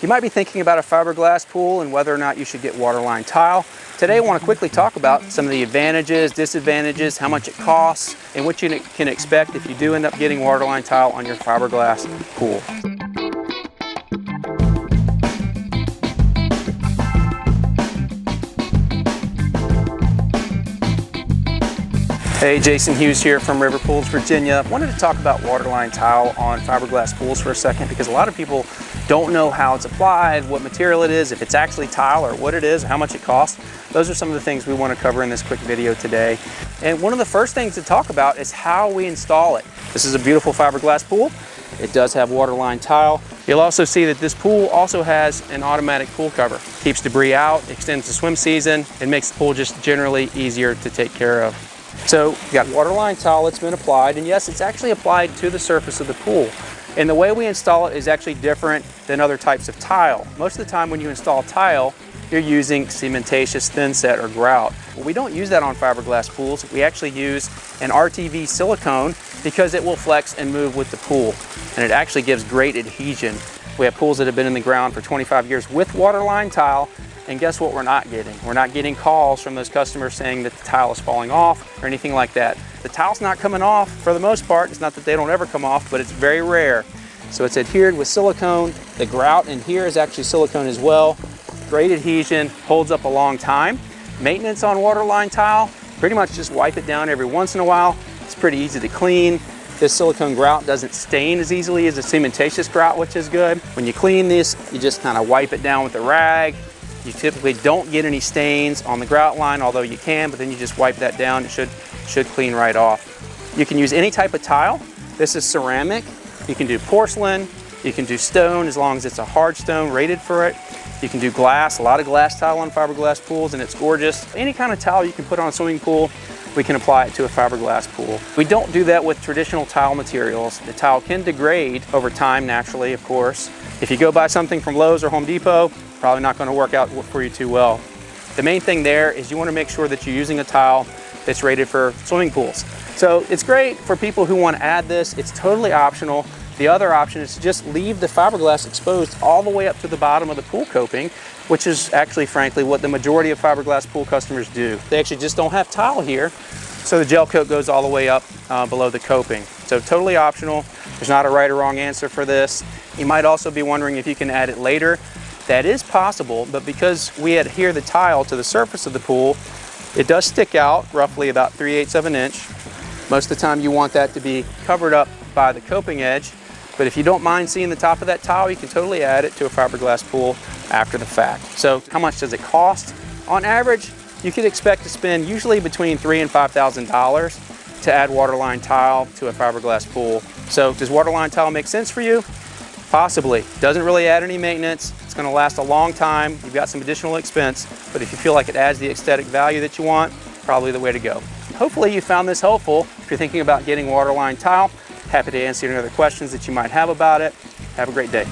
You might be thinking about a fiberglass pool and whether or not you should get waterline tile. Today I want to quickly talk about some of the advantages, disadvantages, how much it costs, and what you can expect if you do end up getting waterline tile on your fiberglass pool. Hey, Jason Hughes here from River Pools, Virginia. I wanted to talk about waterline tile on fiberglass pools for a second because a lot of people don't know how it's applied, what material it is, if it's actually tile or what it is, how much it costs. Those are some of the things we want to cover in this quick video today. And one of the first things to talk about is how we install it. This is a beautiful fiberglass pool. It does have waterline tile. You'll also see that this pool also has an automatic pool cover. Keeps debris out, extends the swim season, and makes the pool just generally easier to take care of. So you've got waterline tile that's been applied, and yes, it's actually applied to the surface of the pool. And the way we install it is actually different than other types of tile. Most of the time when you install tile, you're using cementatious thin set or grout. Well, we don't use that on fiberglass pools. We actually use an RTV silicone because it will flex and move with the pool. And it actually gives great adhesion. We have pools that have been in the ground for 25 years with waterline tile. And guess what we're not getting? We're not getting calls from those customers saying that the tile is falling off or anything like that. The tile's not coming off for the most part. It's not that they don't ever come off, but it's very rare. So it's adhered with silicone. The grout in here is actually silicone as well. Great adhesion, holds up a long time. Maintenance on waterline tile, pretty much just wipe it down every once in a while. It's pretty easy to clean. This silicone grout doesn't stain as easily as a cementatious grout, which is good. When you clean this, you just kind of wipe it down with a rag. You typically don't get any stains on the grout line, although you can, but then you just wipe that down. It should clean right off. You can use any type of tile. This is ceramic. You can do porcelain. You can do stone as long as it's a hard stone rated for it. You can do glass, a lot of glass tile on fiberglass pools, and it's gorgeous. Any kind of tile you can put on a swimming pool, we can apply it to a fiberglass pool. We don't do that with traditional tile materials. The tile can degrade over time naturally, of course. If you go buy something from Lowe's or Home Depot, probably not going to work out for you too well. The main thing there is you want to make sure that you're using a tile that's rated for swimming pools. So it's great for people who want to add this. It's totally optional. The other option is to just leave the fiberglass exposed all the way up to the bottom of the pool coping, which is actually, frankly, what the majority of fiberglass pool customers do. They actually just don't have tile here, so the gel coat goes all the way up below the coping. So totally optional. There's not a right or wrong answer for this. You might also be wondering if you can add it later. That is possible, but because we adhere the tile to the surface of the pool, it does stick out roughly about 3/8 of an inch. Most of the time you want that to be covered up by the coping edge, but if you don't mind seeing the top of that tile, you can totally add it to a fiberglass pool after the fact. So how much does it cost? On average, you could expect to spend usually between $3,000 and $5,000 to add waterline tile to a fiberglass pool. So does waterline tile make sense for you? Possibly. Doesn't really add any maintenance. It's going to last a long time. You've got some additional expense, but if you feel like it adds the aesthetic value that you want, probably the way to go. Hopefully you found this helpful. If you're thinking about getting waterline tile, happy to answer any other questions that you might have about it. Have a great day.